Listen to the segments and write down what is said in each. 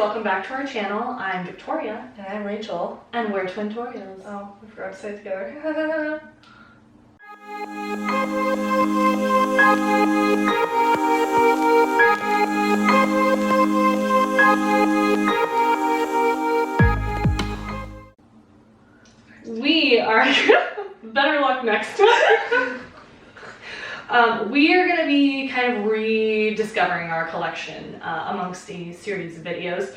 welcome back to our channel. I'm Victoria. And I'm Rachel. And we're Twintorials. Oh, we forgot to say it together. We are better luck next time. We are going to be kind of rediscovering our collection amongst the series of videos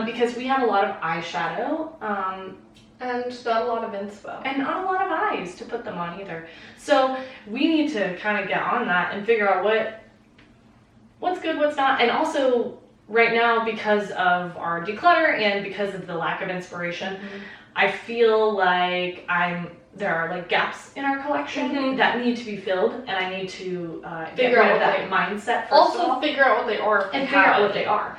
because we have a lot of eyeshadow and not a lot of inspo. And not a lot of eyes to put them on either. So we need to kind of get on that and figure out what's good, what's not. And also right now, because of our declutter and because of the lack of inspiration, I feel like there are like gaps in our collection that need to be filled, and I need to figure out that mindset first of all. Figure out what they are and figure out what they are,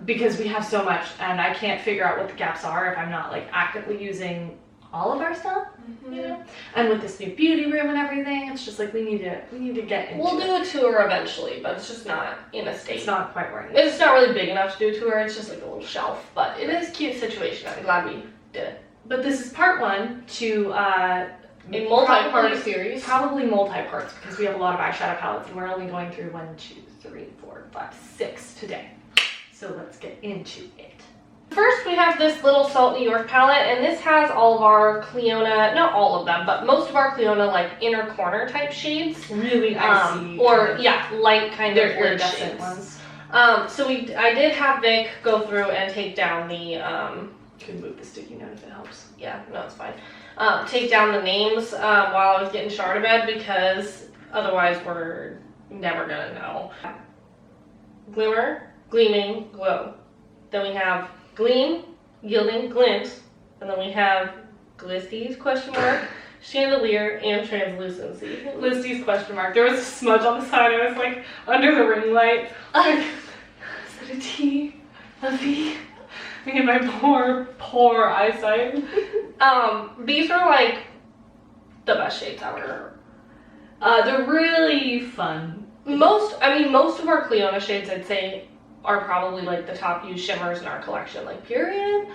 because we have so much, and I can't figure out what the gaps are if I'm not like actively using all of our stuff, you know. And with this new beauty room and everything, it's just like we need to get into. We'll do a tour eventually, but it's just not in a state. It's not quite where it's not really big enough to do a tour. It's just like a little shelf, but it is a cute situation. I'm glad we did it. But this is part one to a multi-part series. Probably multi-parts because we have a lot of eyeshadow palettes and we're only going through 1, 2, 3, 4, 5, 6 today. So let's get into it. First we have this little Salt New York palette, and this has all of our Cliona, not all of them, but most of our Cliona like inner corner type shades. Really icy. Light kind of iridescent ones. So I did have Vic go through and take down the Could move the sticky note if it helps. Yeah, no, it's fine. Take down the names while I was getting Char to bed, because otherwise we're never gonna know. Glimmer, gleaming, glow. Then we have gleam, gilding, glint, and then we have glisties, question mark, chandelier, and translucency. Glisties, question mark. There was a smudge on the side. I was like under the ring light. Like, is that a T? A V? Me and my poor eyesight. These are like the best shades ever. They're really fun. Most of our Cliona shades, I'd say, are probably like the top used shimmers in our collection, like period.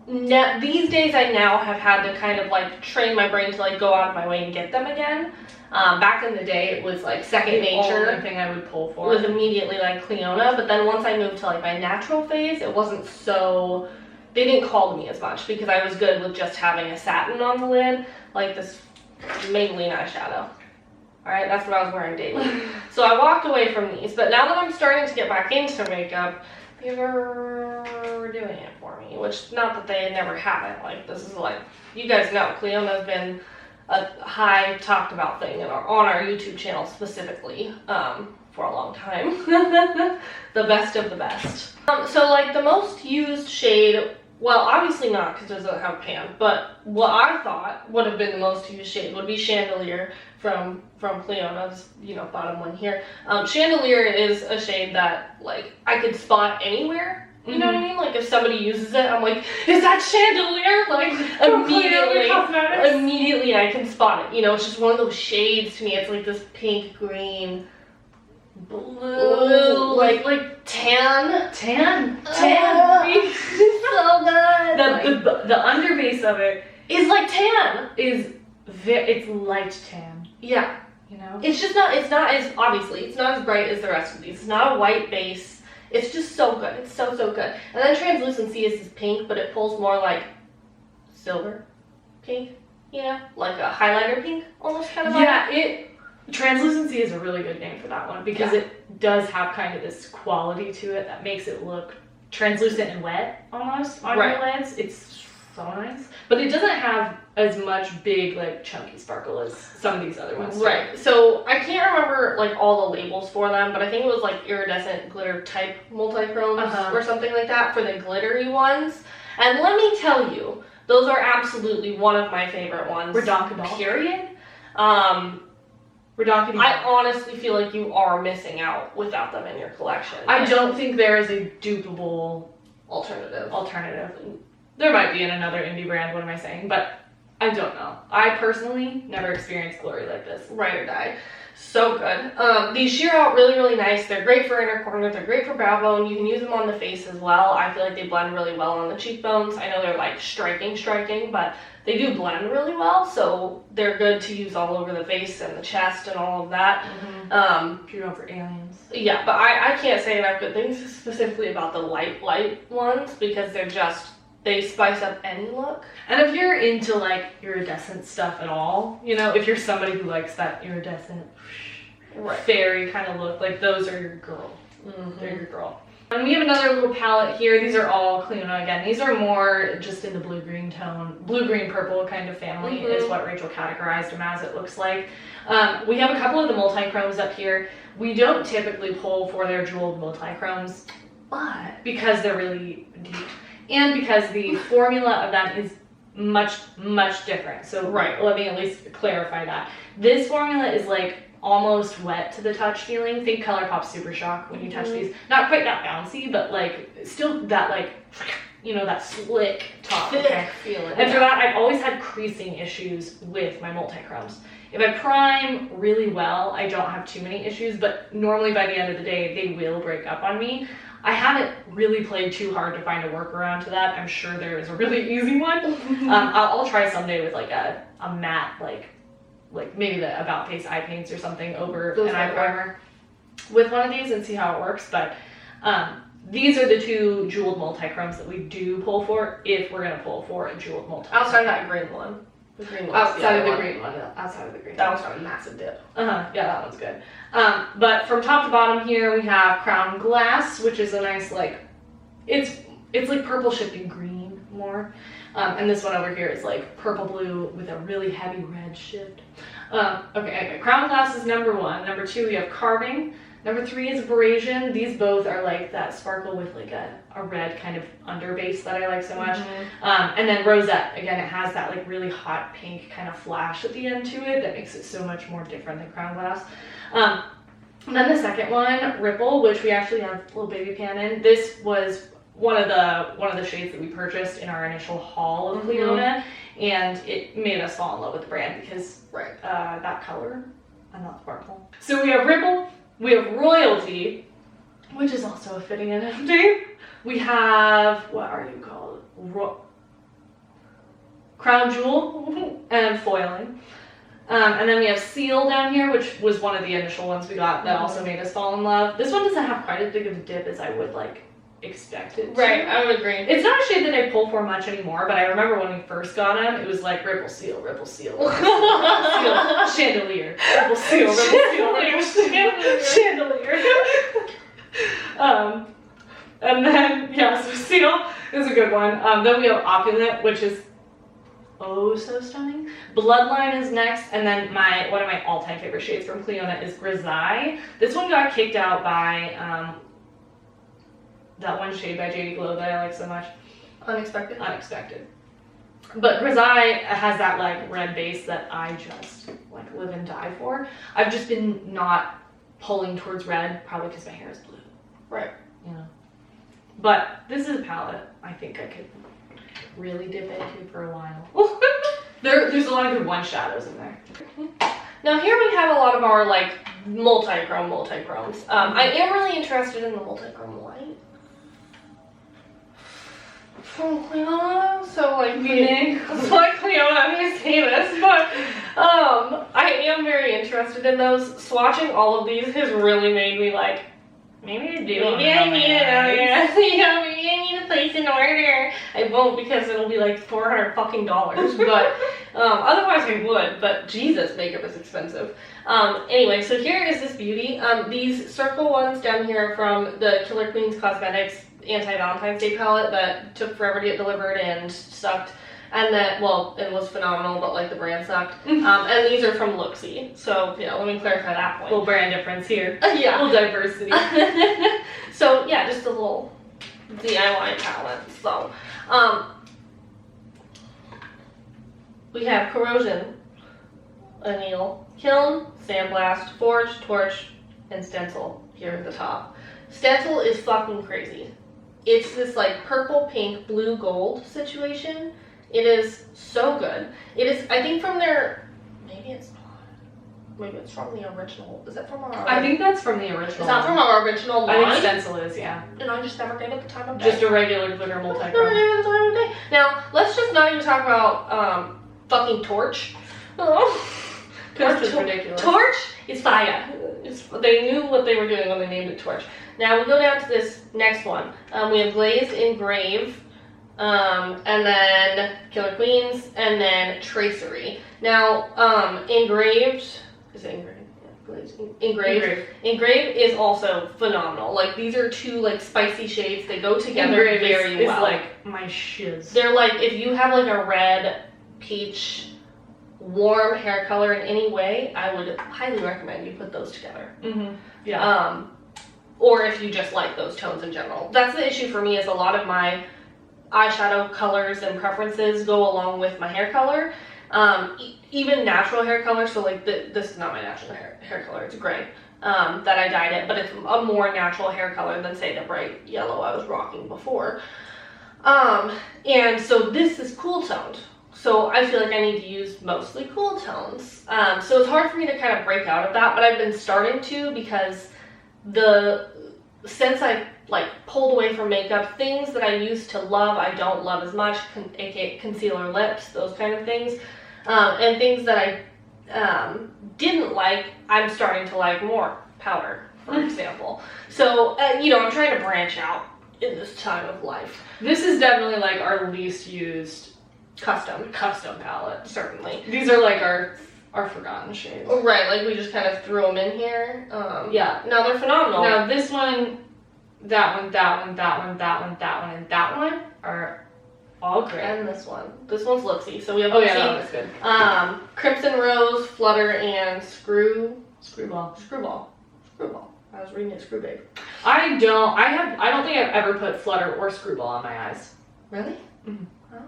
These days I now have had to kind of like train my brain to like go out of my way and get them again. Back in the day it was like second nature. The only thing I would pull for was immediately like Cliona, but then once I moved to like my natural phase, it wasn't so, they didn't call to me as much because I was good with just having a satin on the lid, like this Maybelline eyeshadow. Alright, that's what I was wearing daily. So I walked away from these, but now that I'm starting to get back into makeup, these are doing it for me, which, not that they never haven't, like this is like, you guys know, Cliona's been a high talked about thing on our YouTube channel specifically for a long time. The best of the best. So like the most used shade, well obviously not because it doesn't have pan, but what I thought would have been the most used shade would be Chandelier from Cliona's, bottom one here. Chandelier is a shade that like I could spot anywhere. You know what I mean? Like if somebody uses it, I'm like, is that Chandelier? Like immediately I can spot it. It's just one of those shades to me. It's like this pink, green, blue, like tan. Tan. So good. The underbase of it is like tan. It's light tan. Yeah. It's just not. It's not as obviously. It's not as bright as the rest of these. It's not a white base. It's just so good. It's so good. And then translucency is this pink, but it pulls more like silver pink, like a highlighter pink, almost kind of. Yeah, translucency is a really good name for that one because it does have kind of this quality to it that makes it look translucent and wet almost on your lids. It's so nice, but it doesn't have as much big like chunky sparkle as some of these other ones. Right. So I can't remember like all the labels for them, but I think it was like iridescent glitter type multi-chromes or something like that for the glittery ones. And let me tell you, those are absolutely one of my favorite ones. Redonkable. Period. Redonkable. I honestly feel like you are missing out without them in your collection. I don't think there is a dupable alternative. There might be in another indie brand, what am I saying? But I don't know. I personally never experienced glory like this. Right or die. So good. These sheer out really, really nice. They're great for inner corner. They're great for brow bone. You can use them on the face as well. I feel like they blend really well on the cheekbones. I know they're like striking, but they do blend really well. So they're good to use all over the face and the chest and all of that. If you're going for aliens. Yeah, but I can't say enough good things specifically about the light ones because they spice up any look. And if you're into like iridescent stuff at all, you know, if you're somebody who likes that iridescent fairy kind of look, like those are your girl. They're your girl. And we have another little palette here. These are all Cliona again. These are more just in the blue-green tone, blue-green purple kind of family is what Rachel categorized them as, it looks like. We have a couple of the multi-chromes up here. We don't typically pull for their jeweled multi-chromes, but because they're really deep and because the formula of that is much, much different. So let me at least clarify that. This formula is like almost wet to the touch feeling. Think ColourPop Super Shock when you touch these. Not quite that bouncy, but like still that like, you know, that slick top feeling. And for that, I've always had creasing issues with my multi-chromes. If I prime really well, I don't have too many issues, but normally by the end of the day, they will break up on me. I haven't really played too hard to find a workaround to that. I'm sure there is a really easy one. I'll try someday with like a matte, like maybe the About Face eye paints or something over an eye primer with one of these and see how it works. But these are the two jeweled multi-chromes that we do pull for if we're gonna pull for a jeweled multi-chrome. Outside that green one. The green one. Outside of the green one. Outside of the green. That one's got a massive dip. Yeah, that one's good. But from top to bottom here we have Crown Glass, which is a nice like, it's like purple shifting green more. And this one over here is like purple blue with a really heavy red shift. Okay, Crown Glass is number 1. Number 2 we have Carving. Number 3 is Abrasion. These both are like that sparkle with like a red kind of underbase that I like so much. And then Rosette, again, it has that like really hot pink kind of flash at the end to it that makes it so much more different than Crown Glass. And then the second one, Ripple, which we actually have a little baby pan in. This was one of the shades that we purchased in our initial haul of Cliona, and it made us fall in love with the brand because that color and that sparkle. So we have Ripple. We have Royalty, which is also a fitting NFT. We have, what are you called? Crown Jewel and Foiling. And then we have Seal down here, which was one of the initial ones we got that also made us fall in love. This one doesn't have quite as big of a dip as I would like expect it to. Right, I would agree. It's not a shade that I pull for much anymore, but I remember when we first got them, it was like Ripple Seal, Ripple Seal, Ripple Seal, Chandelier, Ripple Seal, Ripple Seal, Chandelier. And then, yeah, so Seal is a good one. Then we have Opulent, which is oh so stunning. Bloodline is next, and then one of my all-time favorite shades from Cliona is Grisaille. This one got kicked out by that one shade by JD Glow that I like so much. Unexpected. But Grisaille has that like red base that I just like live and die for. I've just been not pulling towards red, probably because my hair is blue. Right. You know. But this is a palette I think I could really dip into for a while. There's a lot of good one shadows in there. Now here we have a lot of our like multi-chromes. I am really interested in the multi-chrome light from Cliona. So like Cliona, I'm gonna say this, but I am very interested in those. Swatching all of these has really made me like, maybe I need to place an order. I won't because it'll be like $400 fucking dollars, but otherwise I would, but Jesus, makeup is expensive. Anyway, so here is this beauty. These circle ones down here from the Killer Queens Cosmetics anti-Valentine's Day palette that took forever to get delivered and sucked. And that, well, it was phenomenal, but like the brand sucked. And these are from Looksy. So, yeah, let me clarify that point. Little brand difference here. Yeah. Little diversity. So, yeah, just a little DIY palette. So, we have Corrosion, Anneal, Kiln, Sandblast, Forge, Torch, and Stencil here at the top. Stencil is fucking crazy. It's this like purple, pink, blue, gold situation. It is so good. It is, I think from their, maybe it's not. maybe it's from the original. Is it from our? I think that's from the original. It's not from our original line. I think stencil is, yeah. And I just never gave it the time of day. Just a regular glitter multi-chrome. Now, let's just not even talk about fucking Torch. Torch is ridiculous. Torch is fire. They knew what they were doing when they named it Torch. Now we go down to this next one. We have Glazed Engrave, and then Killer Queens, and then Tracery. Now, Engraved, is it Engraved? Engrave is also phenomenal. Like, these are two like spicy shades. They go together very well. It's like my shiz. They're like, if you have like a red, peach, warm hair color in any way, I would highly recommend you put those together. Mm-hmm. Yeah. Or if you just like those tones in general. That's the issue for me, is a lot of my eyeshadow colors and preferences go along with my hair color. Even natural hair color, so like this is not my natural hair color, it's gray, that I dyed it, but it's a more natural hair color than, say, the bright yellow I was rocking before. And so this is cool toned, so I feel like I need to use mostly cool tones. So it's hard for me to kind of break out of that, but I've been starting to, because since I like pulled away from makeup, things that I used to love, I don't love as much, aka concealer lips, those kind of things. And things that I didn't like, I'm starting to like more. Powder, for example. So, you know, I'm trying to branch out in this time of life. This is definitely like our least used Custom palette. Certainly. These are like our forgotten shades. Right, like we just kind of threw them in here. Yeah. Now they're phenomenal. Now this one, that one, that one, that one, that one, that one, and that one are all great. And this one. This one's Lipsy. So we have that was good. Crimson Rose, Flutter, and Screwball. I was reading it, Screw Babe. I don't think I've ever put Flutter or Screwball on my eyes. Really? Mm-hmm. Huh?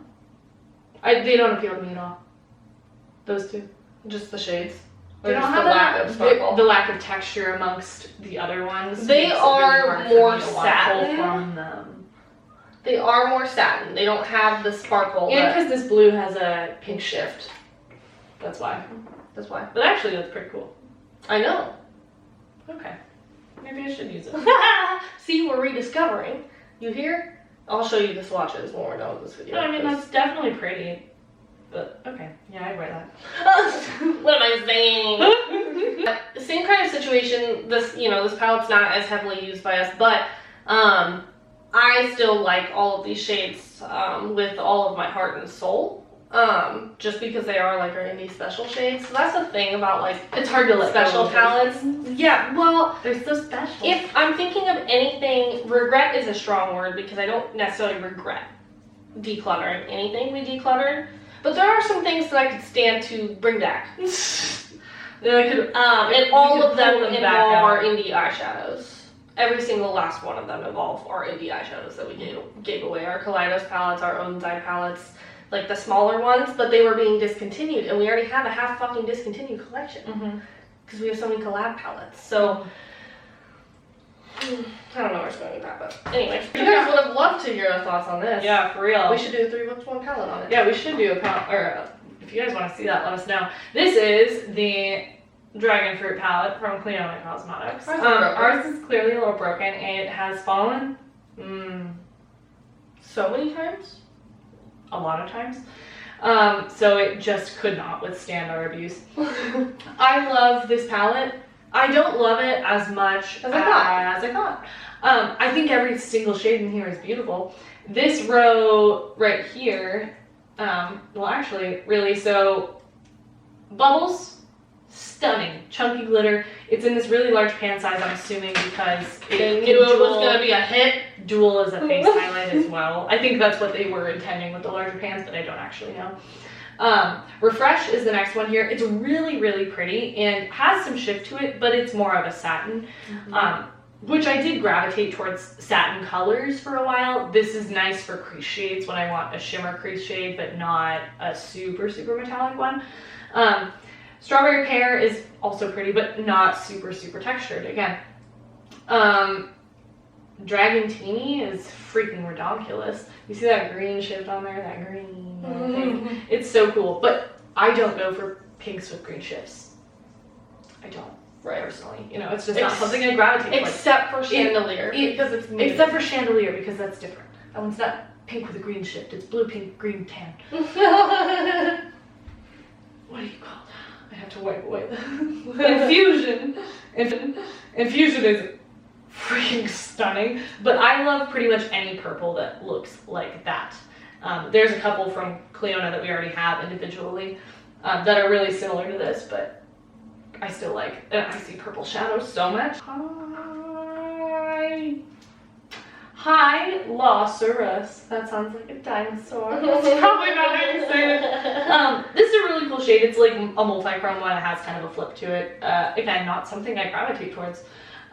They don't appeal to me at all. Those two. Just the shades. They don't just have the lack of sparkle. the lack of texture amongst the other ones. They are more satin. From them. They are more satin. They don't have the sparkle. And because this blue has a pink shift. That's why. That's why. But actually, that's pretty cool. I know. Okay. Maybe I should use it. See, we're rediscovering. You hear? I'll show you the swatches when we're done with this video. No, I mean, that's definitely pretty. But, okay. Yeah, I'd wear that. What am I saying? Same kind of situation. This palette's not as heavily used by us, but I still like all of these shades with all of my heart and soul. Just because they are like our indie special shades. So that's the thing about like, it's hard to let special palettes. Yeah, well, they're so special. If I'm thinking of anything, regret is a strong word because I don't necessarily regret decluttering anything we decluttered. But there are some things that I could stand to bring back. And all of them involve our indie eyeshadows. Every single last one of them involve our indie eyeshadows that we gave away. Our Kaleidos palettes, our own side palettes, like the smaller ones, but they were being discontinued, and we already have a half fucking discontinued collection because we have so many collab palettes. So I don't know where it's going with that, but anyway, you guys would have loved to hear our thoughts on this. Yeah, for real. We should do a 3 books 1 palette on it. Yeah, we should do a palette, or if you guys want to see that, let us know. This is the Dragonfruit palette from Cleona Cosmetics. Ours is clearly a little broken. It has fallen so many times. A lot of times. So it just could not withstand our abuse. I love this palette. I don't love it as much as I thought. I think every single shade in here is beautiful. This row right here, well actually, really, so Bubbles, stunning. Chunky glitter. It's in this really large pan size, I'm assuming, because they knew it was going to be a hit. Dual as a face highlight as well. I think that's what they were intending with the larger pans, but I don't actually know. Refresh is the next one here. It's really, really pretty and has some shift to it, but it's more of a satin, which I did gravitate towards satin colors for a while. This is nice for crease shades when I want a shimmer crease shade, but not a super, super metallic one. Strawberry Pear is also pretty, but not super, super textured. Again, Dragon Teeny is freaking redonkulous. You see that green shift on there? That green thing? It's so cool. But I don't go for pinks with green shifts. I don't. Right. Personally, you know, it's just not something I gravitate towards. Except for chandelier, because it's muted. Except for chandelier, because that's different. That one's not pink with a green shift. It's blue, pink, green, tan. What do you call that? I have to wipe away the infusion. Infusion is freaking stunning, but I love pretty much any purple that looks like that. There's a couple from Cleona that we already have individually that are really similar to this, but I still like, and I see purple shadows so much. Hi, Locerus. That sounds like a dinosaur. That's probably not how you say it. This is a really cool shade. It's like a multi-chrome one. It has kind of a flip to it. Again, not something I gravitate towards.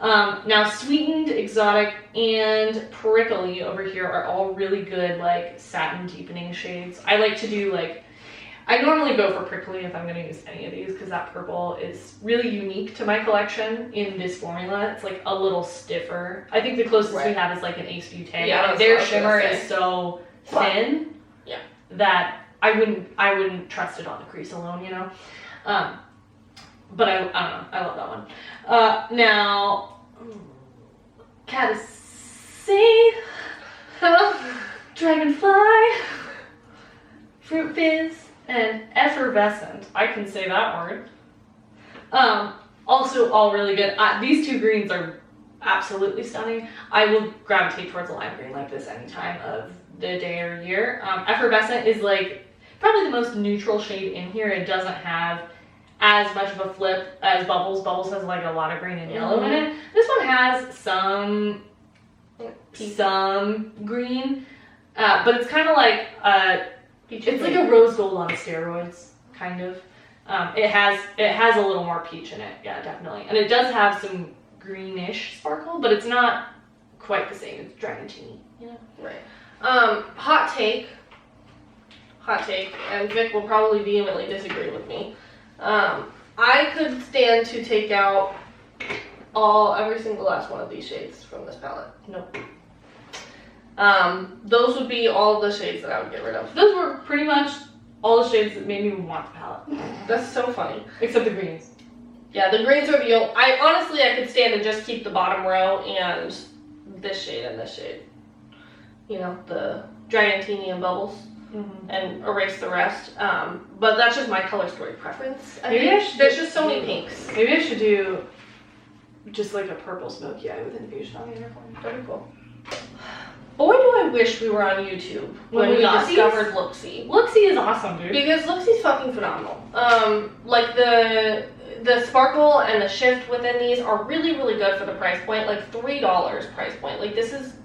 Now, Sweetened, Exotic, and Prickly over here are all really good, like, satin deepening shades. I like to do, like, I normally go for Prickly if I'm going to use any of these because that purple is really unique to my collection in this formula. It's like a little stiffer. I think the closest we have is like an Ace Beauté. Yeah, their shimmer is so thin that I wouldn't trust it on the crease alone, you know. But I don't know. I love that one. Now, Caddisy, Dragonfly, Fruit Fizz, and Effervescent. I can say that word. Also all really good. These two greens are absolutely stunning. I will gravitate towards a lime green like this any time of the day or year. Effervescent is like probably the most neutral shade in here. It doesn't have as much of a flip as Bubbles. Bubbles has like a lot of green and yellow in it. This one has some green, but it's kind of like it's like a rose gold on steroids, kind of. It has a little more peach in it, yeah, definitely. And it does have some greenish sparkle, but it's not quite the same. It's Dragontini, you know? Right. Hot take, and Vic will probably vehemently disagree with me. I could stand to take out every single last one of these shades from this palette. Nope. Those would be all the shades that I would get rid of. Those were pretty much all the shades that made me want the palette. That's so funny. Except the greens. Yeah, the greens are real. I could stand to just keep the bottom row and this shade and this shade. You know, the Dragontini and Bubbles. Mm-hmm. And erase the rest. But that's just my color story preference. There's just so many pinks. Maybe I should do just like a purple smoky eye with infusion on the inner corner. That'd be cool. Boy, do I wish we were on YouTube when we discovered Looksy. Looksy is awesome, dude. Because Looksy's fucking phenomenal. Like the sparkle and the shift within these are really, really good for the price point. Like $3 price point. Like this is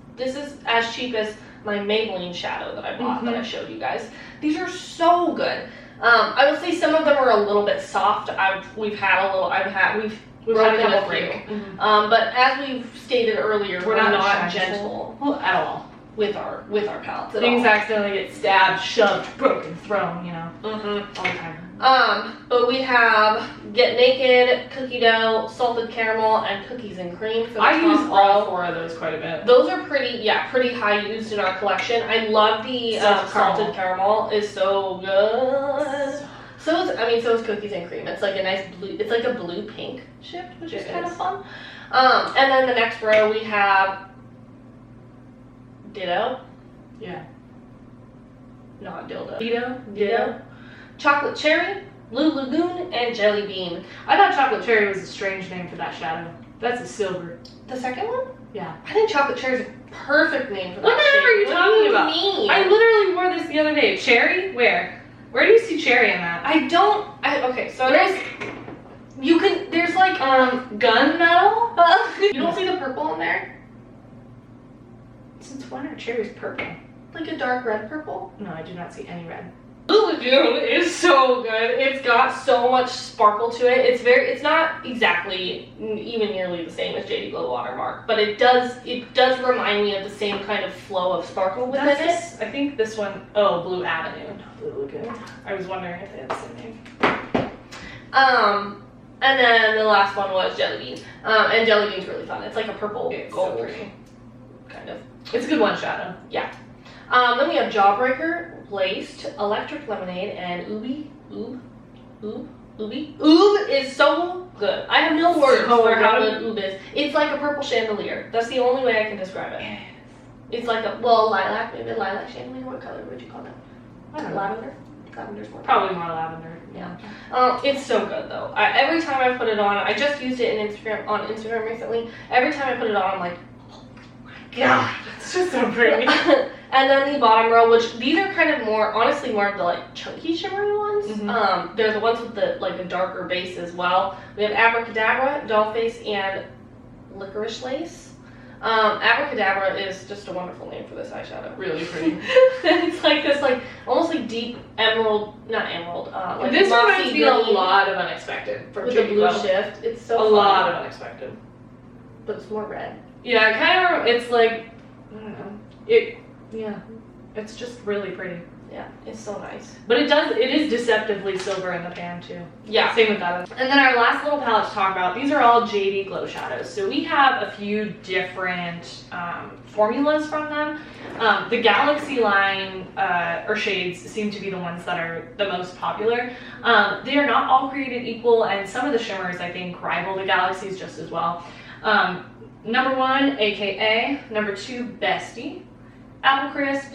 as cheap as my Maybelline shadow that I bought that I showed you guys. These are so good. I will say some of them are a little bit soft. We've had a few. Mm-hmm. But as we've stated earlier, we're not gentle at all with our palettes. Things accidentally get stabbed, shoved, broken, thrown, you know, all the time. But we have Get Naked, Cookie Dough, Salted Caramel, and Cookies and Cream. For the I use all 4 of those quite a bit. Those are pretty high used in our collection. I love the salted caramel. Is so good. So is Cookies and Cream. It's like a nice blue. It's like a blue pink shift, which is kind of fun. And then the next row we have Ditto. Yeah. Not dildo. Ditto. Chocolate Cherry, Blue Lagoon, and Jelly Bean. I thought Chocolate Cherry was a strange name for that shadow. That's a silver. The second one? Yeah. I think Chocolate Cherry is a perfect name for that. What the heck are you talking about? Mean? I literally wore this the other day. Cherry? Where? Where do you see cherry in that? Okay, so there's like gunmetal. You don't see the purple in there? Since when are cherries purple? Like a dark red purple? No, I do not see any red. Blue Lagoon is so good. It's got so much sparkle to it. It's not exactly even nearly the same as JD Glow Watermark, but it does remind me of the same kind of flow of sparkle within it. I think this one, Blue Avenue, not Blue Lagoon. I was wondering if they had the same name. And then the last one was Jelly Bean. And Jelly Bean's really fun. It's like a purple gold. So pretty. Kind of. It's a good one shadow. Yeah. Then we have Jawbreaker, Laced, Electric Lemonade, and Oob. Oob is so good. I have no words So for how good. good Oob is. It's like a purple chandelier. That's the only way I can describe it. It's like a, well, lilac, maybe a lilac chandelier. What color would you call that? I don't know. Lavender? Lavender's more. Probably more lavender. Yeah. It's so good though. Every time I put it on, I just used it in Instagram recently. Every time I put it on, I'm like, oh my god, It's just so pretty. And then the bottom row, which these are kind of more, honestly, more of the like chunky shimmery ones. Mhm. They're the ones with the like a darker base as well. We have Abracadabra, Dollface, and Licorice Lace. Abracadabra is just a wonderful name for this eyeshadow. Really pretty. It's like this, like almost like deep emerald, not emerald. Like This mossy reminds me a green lot of Unexpected from with the Judy blue Bell. shift. It's so A fun, lot of Unexpected. but it's more red. Yeah, kind of. It's like I don't know. Yeah, it's just really pretty. Yeah, it's so nice. But it is deceptively silver in the pan too. Yeah. Same with that. And then our last little palette to talk about, these are all JD Glow Shadows. So we have a few different formulas from them. The Galaxy line or shades seem to be the ones that are the most popular. They are not all created equal, and some of the shimmers I think rival the Galaxies just as well. Number 1, AKA. Number 2, Bestie. Apple Crisp.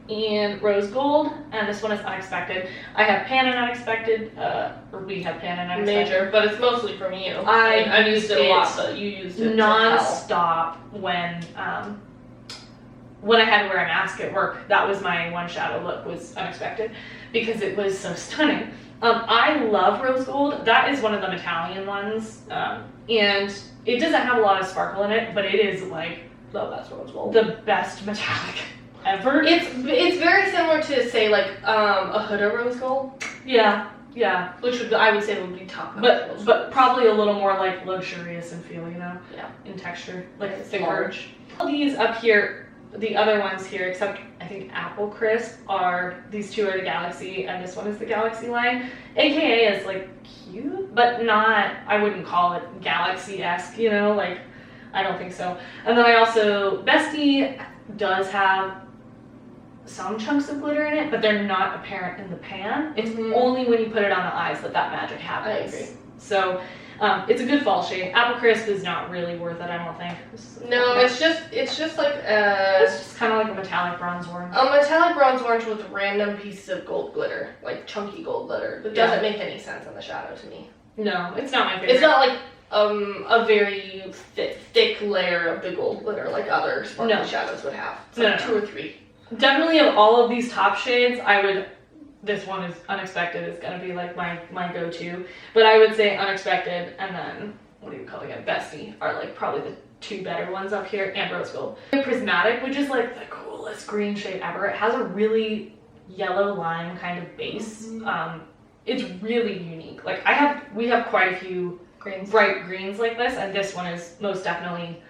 And Rose Gold, and this one is Unexpected. I have Pan and Unexpected, or we have Pan and Unexpected. Major, but it's mostly from you. I used it a lot, but you used it non-stop when I had to wear a mask at work. That was my one shadow look, was Unexpected, because it was so stunning. I love Rose Gold. That is one of the Metallian ones, and it doesn't have a lot of sparkle in it, but it is like the best Rose Gold. The best metallic ever. It's very similar to say like a Huda Rose Gold. Yeah, which I would say would be top. But probably a little more like luxurious in feel, Yeah. in texture, like It's thicker. large. All these up here, the other ones here, except I think Apple Crisp, these two are the Galaxy, and this one is the Galaxy line. AKA is like cute, but not. I wouldn't call it Galaxy-esque, like I don't think so. And then I also Bestie does have some chunks of glitter in it, but they're not apparent in the pan. It's only when you put it on the eyes that magic happens. I agree. So it's a good fall shade. Apple Crisp is not really worth it, I don't think. No, it's just like it's just kind of like a metallic bronze orange. A metallic bronze orange with random pieces of gold glitter, like chunky gold glitter. It doesn't make any sense in the shadow to me. No, it's not my favorite. It's not like a very thick layer of the gold glitter like other sparkly shadows would have. It's like 2 or 3. Definitely of all of these top shades, this one is Unexpected is gonna be like my go-to. But I would say Unexpected and then, what do you call it again, Bestie are like probably the 2 better ones up here, and Rose Gold. Prismatic, which is like the coolest green shade ever. It has a really yellow lime kind of base. It's really unique. Like we have quite a few bright greens like this, and this one is most definitely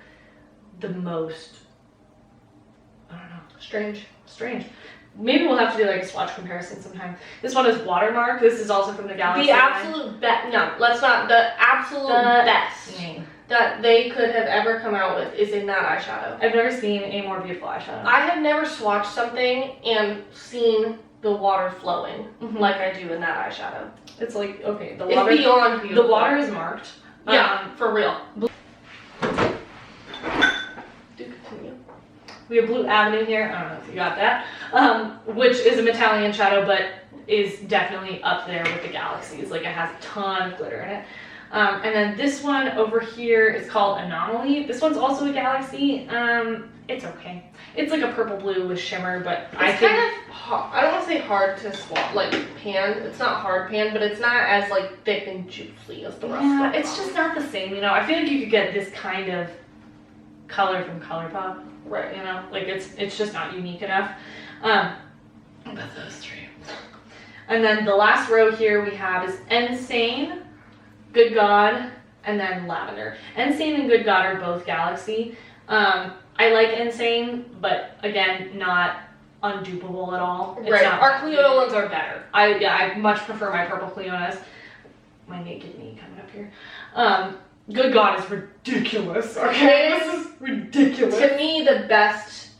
the most, I don't know, strange. Maybe we'll have to do like a swatch comparison sometime. This one is Watermark. This is also from the Galaxy The line. absolute best. No, let's not. The absolute best that they could have ever come out with is in that eyeshadow. I've never seen a more beautiful eyeshadow. I have never swatched something and seen the water flowing like I do in that eyeshadow. It's like, okay, the It's water. beyond beautiful. The water is marked. Yeah, for real. Do continue. We have Blue Avenue here. I don't know if you got that. Which is a Metallian shadow, but is definitely up there with the Galaxies. Like, it has a ton of glitter in it. And then this one over here is called Anomaly. This one's also a Galaxy. It's okay. It's like a purple blue with shimmer, but it's kind of hard. I don't want to say hard to swap, like pan. It's not hard pan, but it's not as like thick and juicy as the rest of it. It's just not the same, I feel like you could get this kind of color from ColourPop, right? Like it's just not unique enough. But those 3. And then the last row here we have is Insane, Good God, and then Lavender. Insane and Good God are both Galaxy. I like Insane, but again, not undupable at all. It's right. Not Our Cleona ones are better. I much prefer my purple Cleonas. My naked knee coming up here. Good God is ridiculous. Okay, this is ridiculous. To me, the best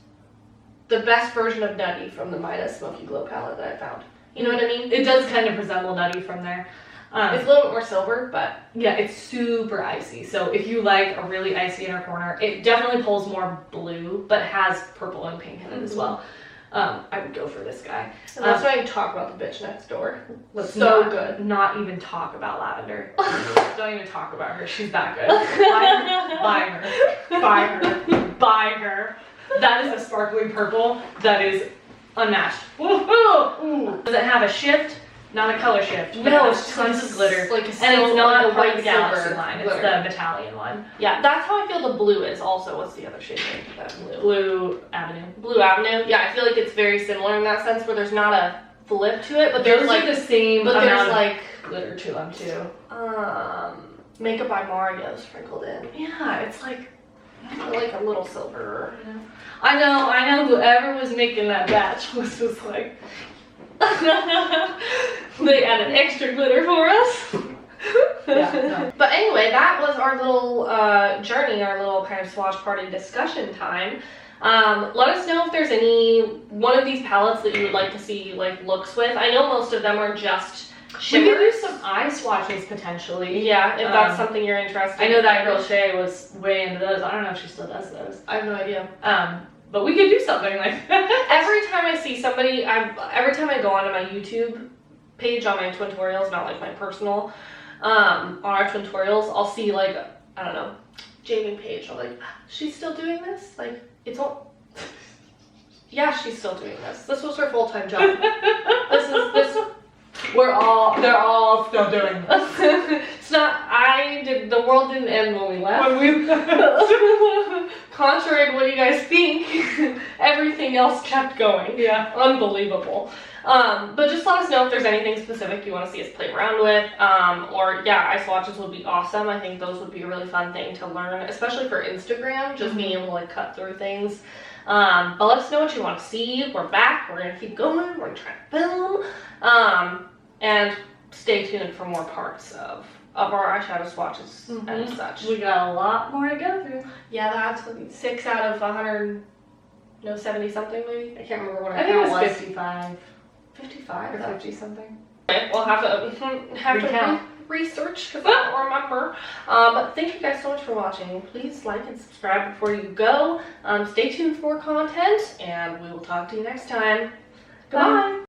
version of Nutty from the Midas Smoky Glow palette that I found. You know what I mean? It does kind of resemble Nutty from there. It's a little bit more silver, but yeah, it's super icy. So if you like a really icy inner corner, it definitely pulls more blue, but has purple and pink in it as well. I would go for this guy. And let's not even talk about the bitch next door. Let's So not, good. Not even talk about Lavender. Don't even talk about her. She's that good. Buy her. Buy her. Buy her. That is a sparkling purple that is unmatched. Ooh. Does it have a shift? Not a color shift. But No, it has tons of glitter. Like and it's not like a white galaxy silver line. glitter. It's the Metallian one. Yeah, that's how I feel the blue is also. What's the other shade of that blue? Blue Avenue. Blue Avenue. Yeah, I feel like it's very similar in that sense where there's not a flip to it, but there's Those like are the same but amount there's of like glitter to them too. Makeup by Mario sprinkled in. Yeah, it's like A little silver. I know whoever was making that batch was just like They added extra glitter for us. yeah, no. But anyway, that was our little journey, our little kind of swatch party discussion time. Let us know if there's any one of these palettes that you would like to see like looks with. I know most of them are just We could do shimmers. some eye swatches potentially. Yeah, if that's something you're interested I know in. that girl Shay was way into those. I don't know if she still does those. I have no idea. But we could do something like that. Every time I see somebody, every time I go onto my YouTube page on my Twintorials, not like my personal, on our Twintorials, I'll see like, I don't know, Jamie Page. I'm like, she's still doing this? Like, it's all, yeah, she's still doing this. This was her full-time job. this. They're all still doing this. It's not, the world didn't end when we left. Contrary to what you guys think, everything else kept going. Yeah. Unbelievable. But just let us know if there's anything specific you want to see us play around with. Or yeah, eye swatches would be awesome. I think those would be a really fun thing to learn, especially for Instagram, just being able to like cut through things. But let us know what you want to see. We're back. We're gonna keep going. We're gonna try to film. And stay tuned for more parts of our eyeshadow swatches and such. We got a lot more to go through. Yeah, that's 6 out of 100, no, 70 something maybe. I can't remember what I think it was was. 55 55 or 50 something. Okay, we'll have to research because I don't remember. But thank you guys so much for watching. Please like and subscribe before you go. Stay tuned for more content, and we will talk to you next time. Goodbye.